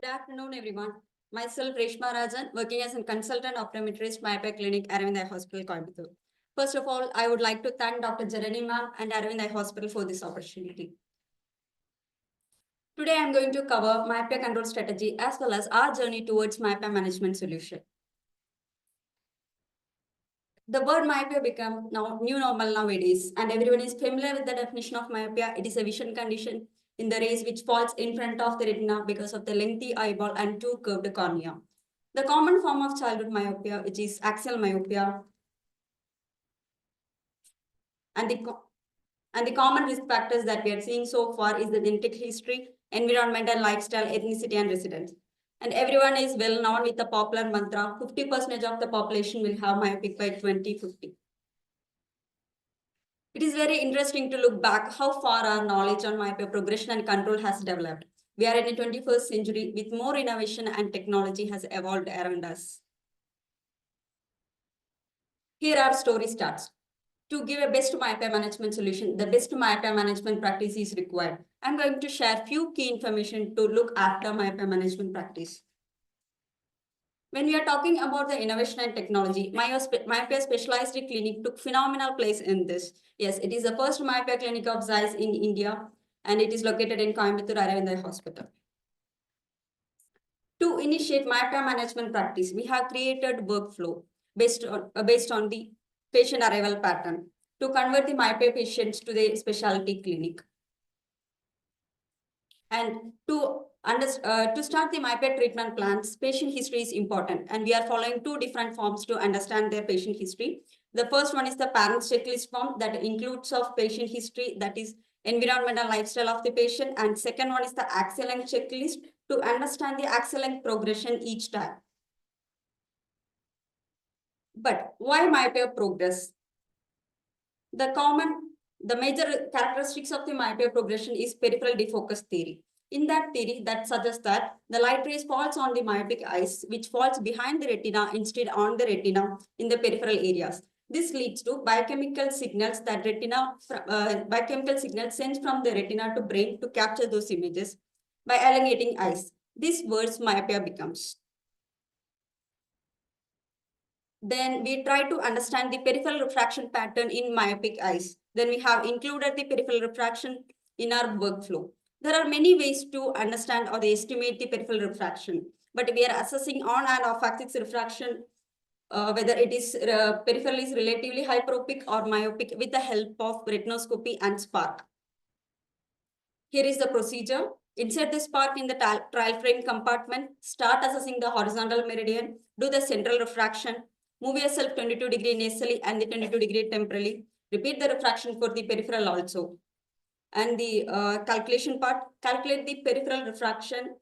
Good afternoon, everyone. Myself, Reshma Rajan, working as a consultant optometrist, Myopia Clinic, Aravind Eye Hospital, Coimbatore. First of all, I would like to thank Dr. Janani ma'am and Aravind Eye Hospital for this opportunity. Today, I am going to cover myopia control strategy as well as our journey towards myopia management solution. The word myopia become now new normal nowadays, and everyone is familiar with the definition of myopia. It is a vision condition in the rays which falls in front of the retina because of the lengthy eyeball and two curved cornea. The common form of childhood myopia, which is axial myopia, and the common risk factors that we are seeing so far is the genetic history, environmental, lifestyle, ethnicity, and residence. And everyone is well known with the popular mantra, 50% of the population will have myopic by 2050. It is very interesting to look back how far our knowledge on myopia progression and control has developed. We are in the 21st century with more innovation and technology has evolved around us. Here our story starts. To give a best myopia management solution, the best myopia management practice is required. I'm going to share few key information to look after myopia management practice. When we are talking about the innovation and technology, Myopia Specialized Clinic took phenomenal place in this. Yes, it is the first myopia clinic of size in India, and it is located in Coimbatore Aravind Eye Hospital. To initiate myopia management practice, we have created workflow based on the patient arrival pattern to convert the myopia patients to the specialty clinic. And to start the myopia treatment plans, patient history is important, and we are following two different forms to understand their patient history. The first one is the parents checklist form that includes of patient history, that is environmental lifestyle of the patient, and second one is the axial length checklist to understand the axial length progression each time. But why myopia progress? The major characteristics of the myopia progression is peripheral defocus theory. In that theory, that suggests that the light rays falls on the myopic eyes, which falls behind the retina instead on the retina in the peripheral areas. This leads to biochemical signals that biochemical signals sent from the retina to brain to capture those images by elongating eyes. This words myopia becomes. Then we try to understand the peripheral refraction pattern in myopic eyes. Then we have included the peripheral refraction in our workflow. There are many ways to understand or estimate the peripheral refraction, but we are assessing on and off axis refraction, whether it is peripheral is relatively hyperopic or myopic with the help of retinoscopy and spark. Here is the procedure. Insert the spark in the trial frame compartment, start assessing the horizontal meridian, do the central refraction, move yourself 22° nasally and the 22° temporally. Repeat the refraction for the peripheral also. And the calculation part, calculate the peripheral refraction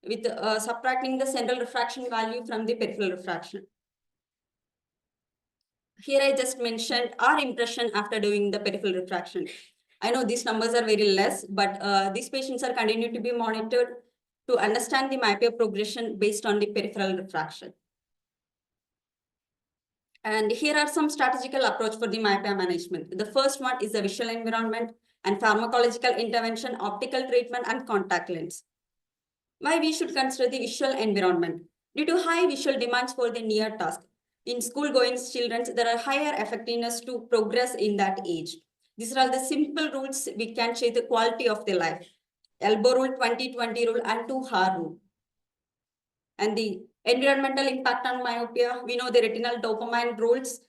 with subtracting the central refraction value from the peripheral refraction. Here I just mentioned our impression after doing the peripheral refraction. I know these numbers are very less, but these patients are continued to be monitored to understand the myopia progression based on the peripheral refraction. And here are some strategical approach for the myopia management. The first one is the visual environment and pharmacological intervention, optical treatment, and contact lens. Why we should consider the visual environment? Due to high visual demands for the near task, in school-going children, there are higher effectiveness to progress in that age. These are the simple rules we can change the quality of their life. Elbow rule, 20-20 rule, and 2-hour rule. And the environmental impact on myopia, we know the retinal dopamine rules.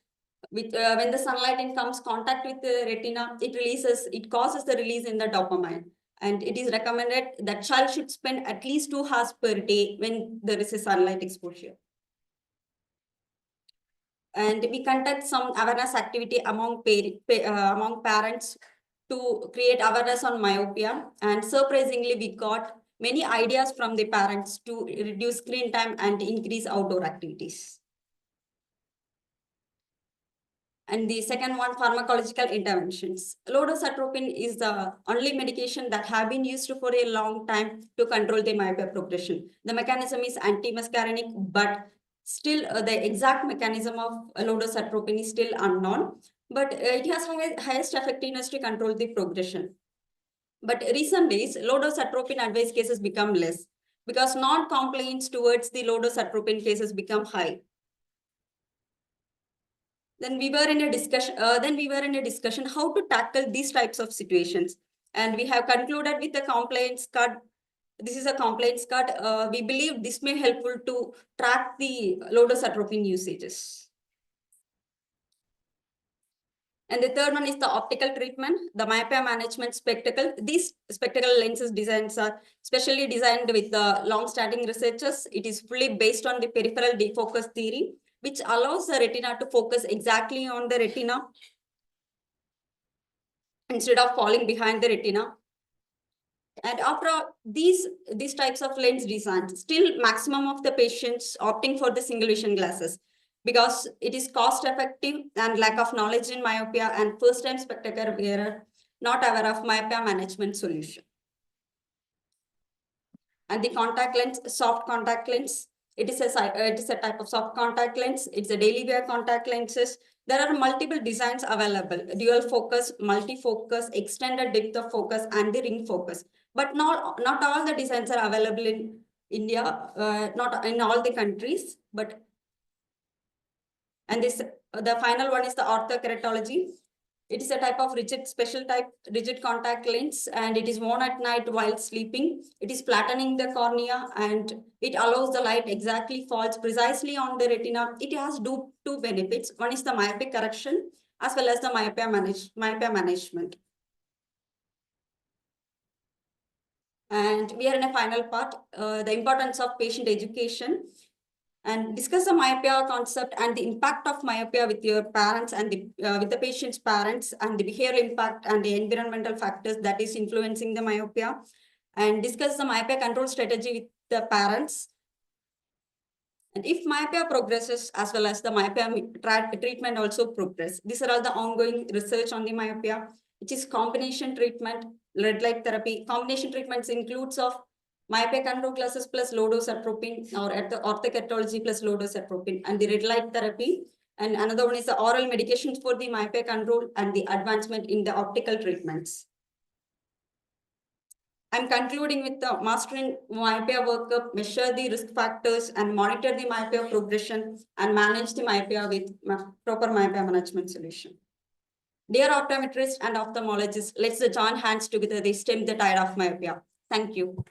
With, when the sunlight comes contact with the retina, it causes the release in the dopamine. And it is recommended that child should spend at least 2 hours per day when there is a sunlight exposure. And we conduct some awareness activity among parents to create awareness on myopia. And surprisingly, we got many ideas from the parents to reduce screen time and increase outdoor activities. And the second one, pharmacological interventions. Low-dose is the only medication that have been used for a long time to control the myopia progression. The mechanism is anti-muscarinic, but still the exact mechanism of low-dose is still unknown, but it has highest effectiveness to control the progression. But recent days, low-dose atropine advice cases become less. because non-compliance towards the low-dose atropine cases become high. Then we were in a discussion how to tackle these types of situations, and we have concluded with a compliance card. This is a compliance card. We believe this may helpful to track the low-dose atropine usages. And the third one is the optical treatment, the myopia management spectacle. These spectacle lenses designs are specially designed with the long-standing researchers. It is fully based on the peripheral defocus theory, which allows the retina to focus exactly on the retina instead of falling behind the retina. And after these types of lens designs, still maximum of the patients opting for the single vision glasses because it is cost effective and lack of knowledge in myopia and first time spectacle wearer not aware of myopia management solution. And the contact lens, soft contact lens, it is a type of soft contact lens. It's a daily wear contact lenses. There are multiple designs available: dual focus, multi-focus, extended depth of focus, and the ring focus. But not all the designs are available in India, not in all the countries. And the final one is the orthokeratology. It is a type of rigid contact lens, and it is worn at night while sleeping. It is flattening the cornea, and it allows the light exactly falls precisely on the retina. It has two benefits. One is the myopic correction as well as the myopia management. And we are in a final part, the importance of patient education, and discuss the myopia concept and the impact of myopia with your parents and with the patient's parents, and the behavioral impact and the environmental factors that is influencing the myopia, and discuss the myopia control strategy with the parents. And if myopia progresses as well as the myopia treatment also progress. These are all the ongoing research on the myopia, which is combination treatment, red light therapy. Combination treatments includes of myopia control glasses plus low-dose atropine, or at the orthokeratology plus low-dose atropine, and the red light therapy. And another one is the oral medications for the myopia control and the advancement in the optical treatments. I'm concluding with the mastering myopia workup, measure the risk factors and monitor the myopia progression and manage the myopia with proper myopia management solution. Dear optometrists and ophthalmologists, let's join hands together to stem the tide of myopia. Thank you.